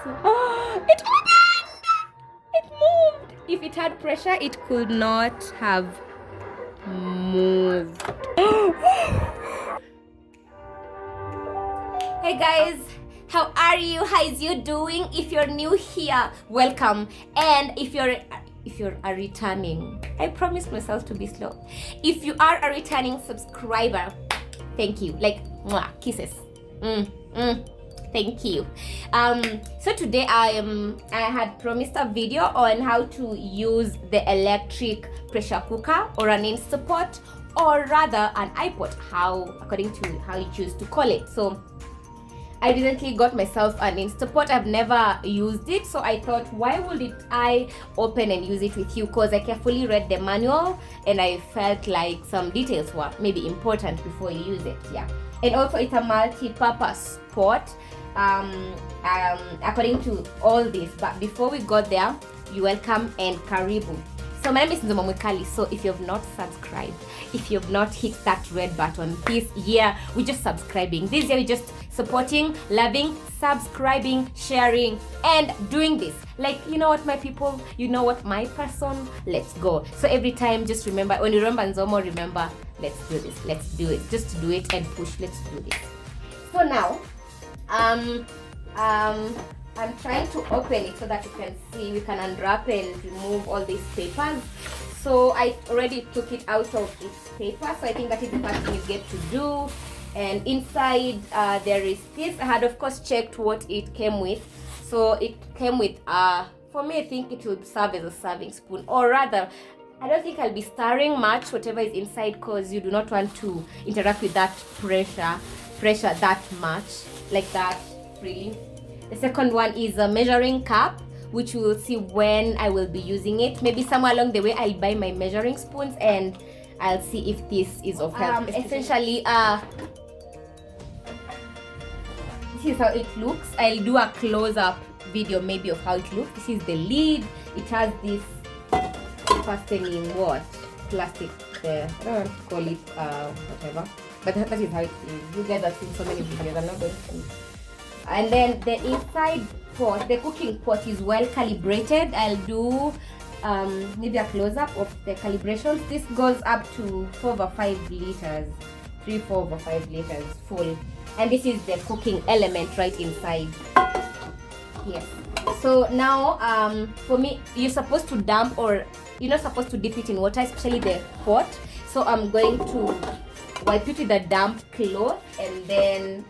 It opened! It moved! If it had pressure, it could not have moved. Hey guys, how are you? How is you doing? If you're new here, welcome. And if you're a returning, I promised myself to be slow. If you are a returning subscriber, thank you. Like, mwah, kisses. Thank you. So today I had promised a video on how to use the electric pressure cooker or an Instapot, or rather an iPot, according to how you choose to call it. So I recently got myself an Instapot. I've never used it, so I thought, why would I open and use it with you? Because I carefully read the manual and I felt like some details were maybe important before you use it. Yeah. And also it's a multi-purpose pot, according to all this. But before we got there, you welcome and karibu. So my name is Nzomo. So if you have not subscribed, if you have not hit that red button, this year we're just subscribing. This year we're just supporting, loving, subscribing, sharing, and doing this. Like, you know what, my people, you know what, my person, let's go. So every time, just remember, when you remember Nzomo, remember, let's do this, let's do it. Just do it and push, let's do this. So now, I'm trying to open it so that you can see, we can unwrap and remove all these papers. So I already took it out of its paper, so I think that is the first thing you get to do. And inside there is this. I had of course checked what it came with. So it came with for me, I think it will serve as a serving spoon, or rather, I don't think I'll be stirring much whatever is inside, because you do not want to interact with that pressure that much, like that, really. The second one is a measuring cup, which we will see when I will be using it. Maybe somewhere along the way I'll buy my measuring spoons and I'll see if this is of help. Essentially, this is how it looks. I'll do a close-up video maybe of how it looks. This is the lid. It has this fastening plastic there. I don't want to call it whatever, but that is how it is. You guys have seen so many videos. I'm not going to. And then the inside pot, the cooking pot, is well calibrated. I'll do maybe a close-up of the calibrations. This goes up to 4 over 5 liters, 4 over 5 liters full. And this is the cooking element right inside. Yes. So now, for me, you're supposed to dump, or you're not supposed to dip it in water, especially the pot. So I'm going to wipe it with a damp cloth and then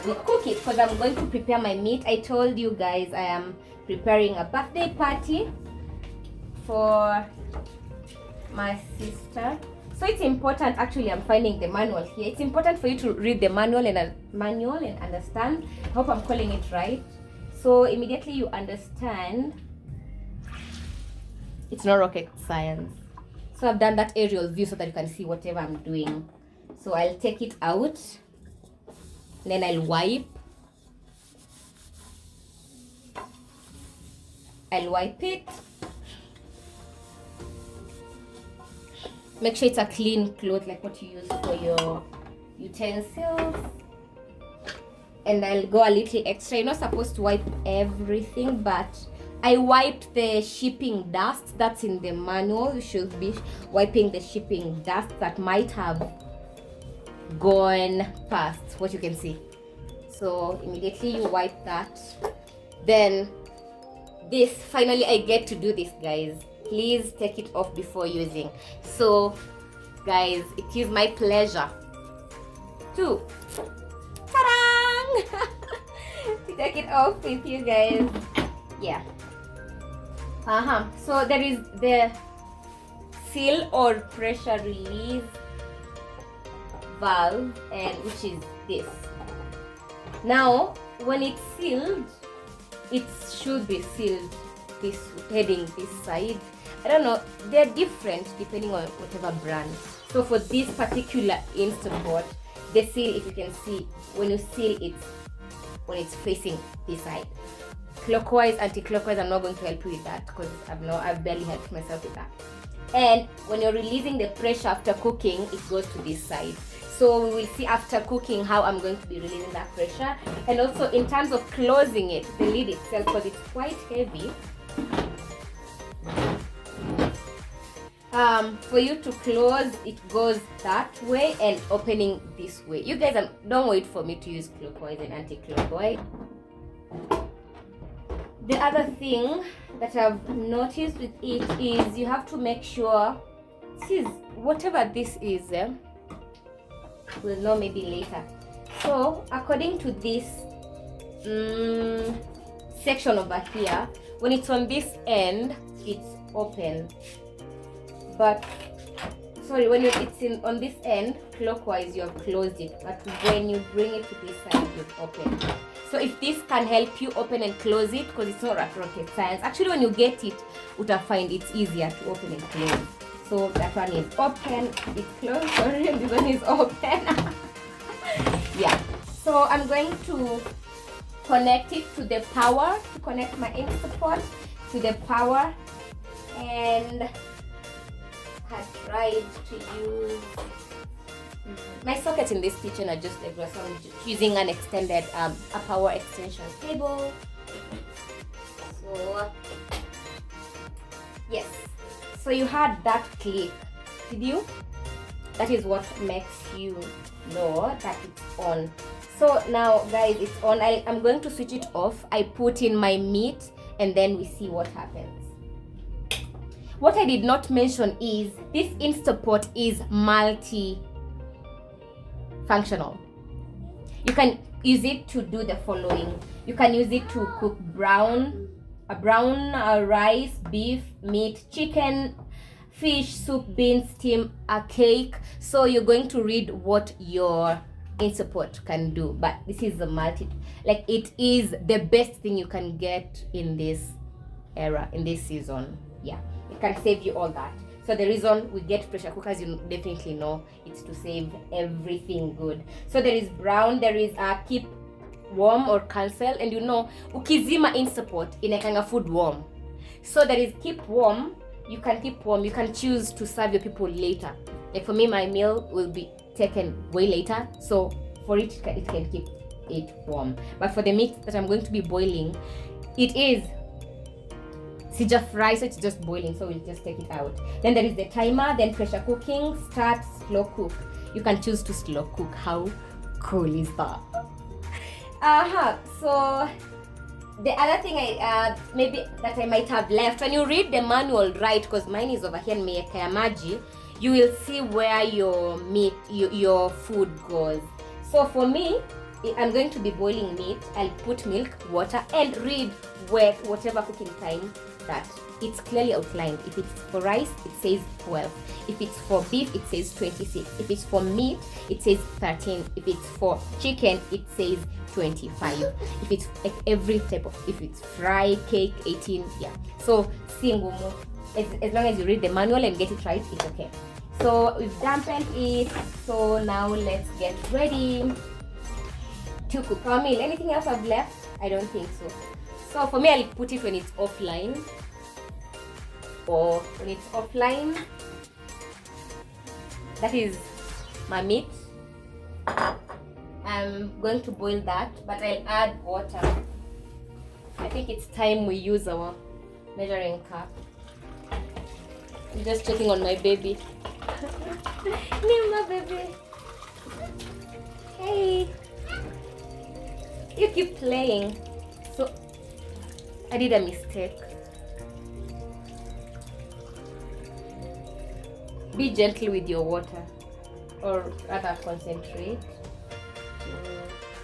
we cook it, because I'm going to prepare my meat. I told you guys I am preparing a birthday party for my sister. So it's important, actually I'm finding the manual here. It's important for you to read the manual and understand. I hope I'm calling it right. So immediately you understand, it's not rocket science. So I've done that aerial view so that you can see whatever I'm doing. So I'll take it out. Then I'll wipe. It. Make sure it's a clean cloth, like what you use for your utensils. And I'll go a little extra. You're not supposed to wipe everything, but I wiped the shipping dust that's in the manual. You should be wiping the shipping dust that might have gone past what you can see. So immediately you wipe that. Then this, finally I get to do this, guys. Please take it off before using. So guys, it is my pleasure to to take it off with you guys. Yeah. So there is the seal or pressure release valve, and which is this. Now when it's sealed, it should be sealed this heading this side. I don't know, they're different depending on whatever brand. So for this particular Instapot, the seal, if you can see, when you seal it, when it's facing this side, clockwise, anti-clockwise, I'm not going to help you with that because I've barely helped myself with that. And when you're releasing the pressure after cooking, it goes to this side. So we will see after cooking how I'm going to be releasing that pressure. And also in terms of closing it, the lid itself, because it's quite heavy. For you to close, it goes that way and opening this way. You guys don't wait for me to use clockwise and anti-clockwise. The other thing that I've noticed with it is you have to make sure this is whatever this is, we'll know maybe later. So according to this section over here, when it's on this end, it's open. But sorry, when it's on this end clockwise, you have closed it, but when you bring it to this side, you've opened. So if this can help you open and close it, because it's not rocket science. Actually, when you get it, you'll find it's easier to open and close. So that one is open, it's closed, sorry, and this one is open. Yeah, so I'm going to connect it to the power, to connect my Instapot to the power, and I tried to use my sockets in this kitchen are just everywhere, so I'm just using an extended a power extension cable. So yes, so you had that click, did you? That is what makes you know that it's on. So now guys, it's on. I'm going to switch it off. I put in my meat and then we see what happens. What I did not mention is this Instapot is multi-functional. You can use it to do the following. You can use it to cook brown rice, beef, meat, chicken, fish, soup, beans, steam, a cake. So you're going to read what your Instapot can do. But this is it is the best thing you can get in this era, in this season. Yeah. It can save you all that. So the reason we get pressure cookers, you definitely know, it's to save everything good. So there is brown, there is keep warm or cancel, and you know ukizima Instapot inakanga food warm. So there is keep warm. You can keep warm. You can choose to serve your people later. Like for me, my meal will be taken way later, so for it can keep it warm. But for the meat that I'm going to be boiling, it is sija fry, so it's just boiling, so we'll just take it out. Then there is the timer, then pressure cooking, start, slow cook. You can choose to slow cook. How cool is that? So the other thing maybe that I might have left, when you read the manual right, because mine is over here in Miyeka Maji, you will see where your meat, your food goes. So for me, I'm going to be boiling meat. I'll put milk, water, and read whatever cooking time that it's clearly outlined. If it's for rice, it says 12. If it's for beef, it says 26. If it's for meat, it says 13. If it's for chicken, it says 25. If it's like every type of, if it's fry, cake, 18, yeah. So singumo, as long as you read the manual and get it right, it's okay. So we've dampened it. So now let's get ready to cook our meal. Anything else I've left? I don't think so. So for me, I'll put it when it's offline. Or when it's offline, that is my meat. I'm going to boil that, but I'll add water. I think it's time we use our measuring cup. I'm just checking on my baby. Nima baby. Hey. You keep playing. So I did a mistake. Be gentle with your water, or rather concentrate. I'm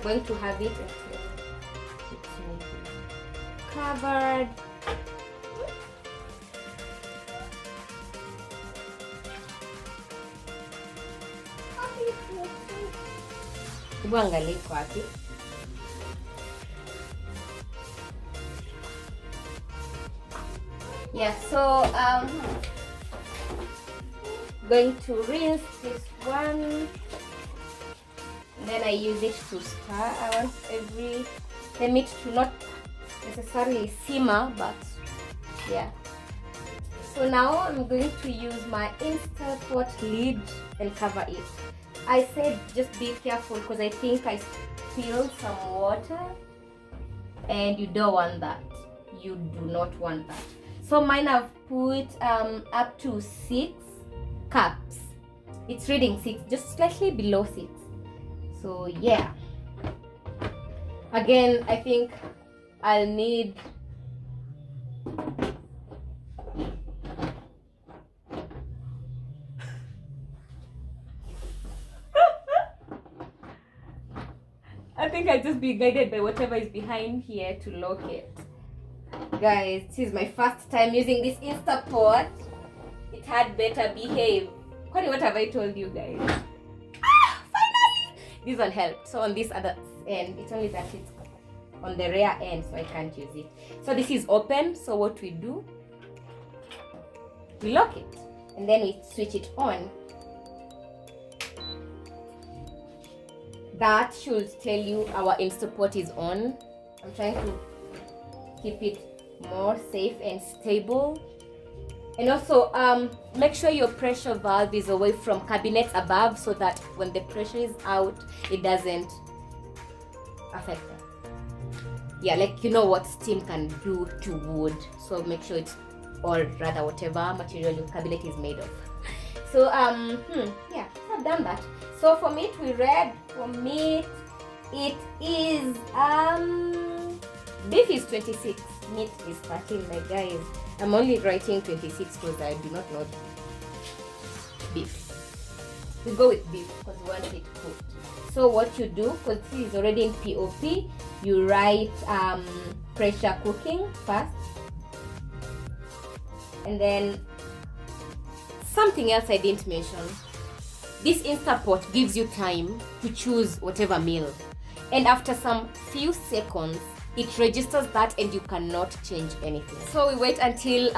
going to have it until it's covered. Angalia kwapi. Yeah, so going to rinse this one, then I use it to stir. I want the meat to not necessarily simmer, but yeah. So now I'm going to use my Instapot lid and cover it. I said just be careful because I think I spilled some water and you don't want that. You do not want that. So mine I've put up to 6 cups. It's reading 6, just slightly below 6. So yeah. Again, I think I'll need I think I'll just be guided by whatever is behind here to lock it. Guys, this is my first time using this Instapot. It had better behave. What have I told you guys? Finally! This one helped. So on this other end, it's only that it's on the rear end, so I can't use it. So this is open. So what we do, we lock it and then we switch it on. That should tell you our Instapot is on. I'm trying to keep it more safe and stable. And also make sure your pressure valve is away from cabinets above so that when the pressure is out, it doesn't affect them. Yeah, like you know what steam can do to wood. So make sure it's, or rather whatever material your cabinet is made of. So yeah, I've done that. So for meat we read, for meat it is beef is 26, meat is 13, my guys. I'm only writing 26 because I do not know beef. We go with beef because we want it cooked. So what you do, because this is already in POP, you write pressure cooking first, and then something else I didn't mention. This Instapot gives you time to choose whatever meal, and after some few seconds it registers that and you cannot change anything. So we wait until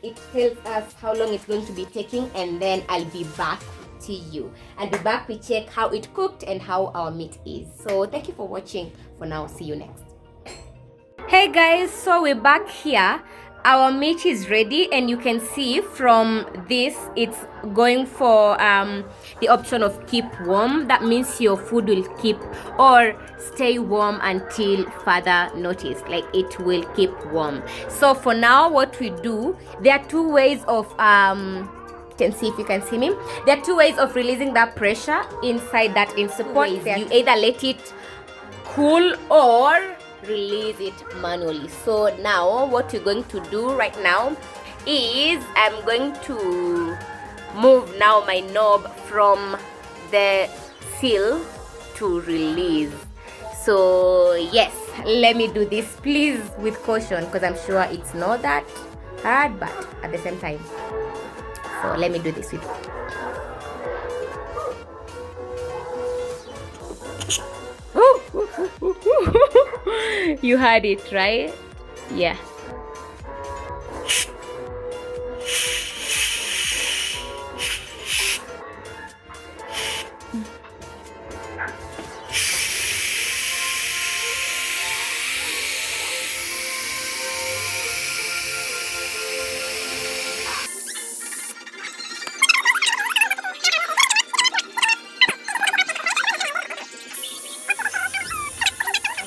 it tells us how long it's going to be taking, and then I'll be back to you. I'll be back, we check how it cooked and how our meat is. So thank you for watching. For now, see you next. Hey guys, so we're back here. Our meat is ready, and you can see from this it's going for the option of keep warm. That means your food will keep or stay warm until further notice, like it will keep warm. So for now what we do, there are 2 ways of can see if you can see me. There are 2 ways of releasing that pressure inside that Instapot. You either let it cool or release it manually. So now what we're going to do right now is I'm going to move now my knob from the seal to release. So yes, let me do this please with caution because I'm sure it's not that hard, but at the same time. So let me do this with you heard it, right? Yeah.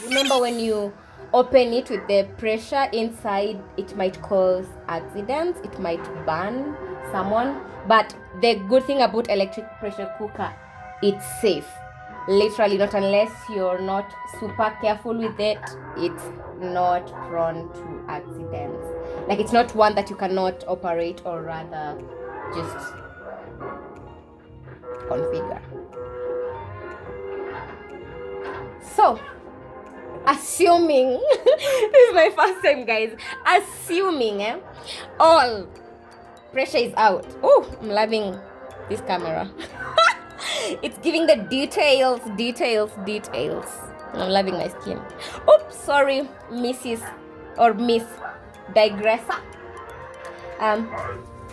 Remember, when you open it with the pressure inside, it might cause accidents, it might burn someone. But the good thing about electric pressure cooker, it's safe. Literally, not unless you're not super careful with it, it's not prone to accidents. Like, it's not one that you cannot operate, or rather just configure. So assuming this is my first time, guys, assuming all pressure is out. Oh, I'm loving this camera. It's giving the details. I'm loving my skin. Oops, sorry, Mrs. or Miss Digressor.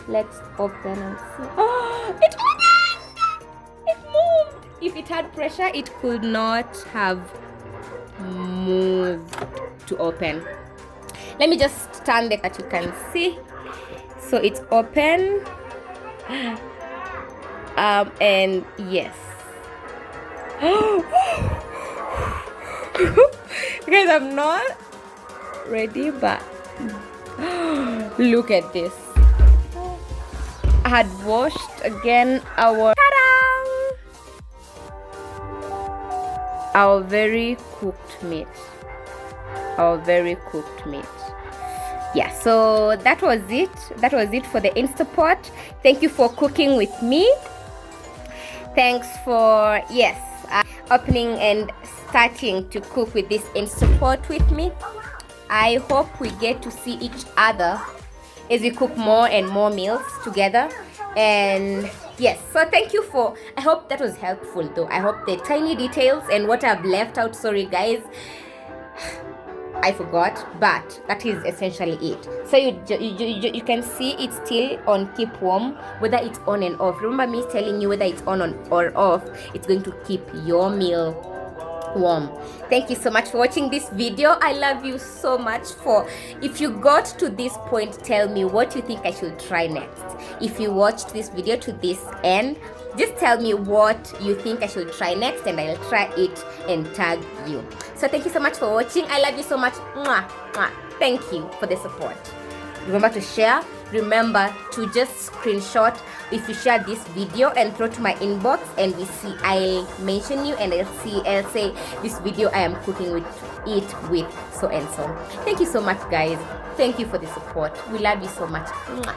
Let's open and see. Oh, it opened! It moved. If it had pressure, it could not have moved to open. Let me just turn that you can see. So it's open. And yes. Guys, I'm not ready, but look at this. I had washed again our very cooked meat. Yeah, so that was it for the Instapot. Thank you for cooking with me. Thanks for opening and starting to cook with this Instapot with me. I hope we get to see each other as we cook more and more meals together. And yes, so thank you for, I hope that was helpful though. I hope the tiny details and what I've left out, sorry guys, I forgot, but that is essentially it. So you can see it's still on keep warm, whether it's on and off. Remember me telling you whether it's on or off, it's going to keep your meal warm. Thank you so much for watching this video. I love you so much. If you got to this point, tell me what you think I should try next. If you watched this video to this end, just tell me what you think I should try next and I'll try it and tag you. So thank you so much for watching. I love you so much. Mwah, mwah. Thank you for the support. Remember to share. Remember to just screenshot if you share this video and throw to my inbox, and I'll mention you and I'll say this video I am cooking with so and so. Thank you so much guys. Thank you for the support. We love you so much. Mwah.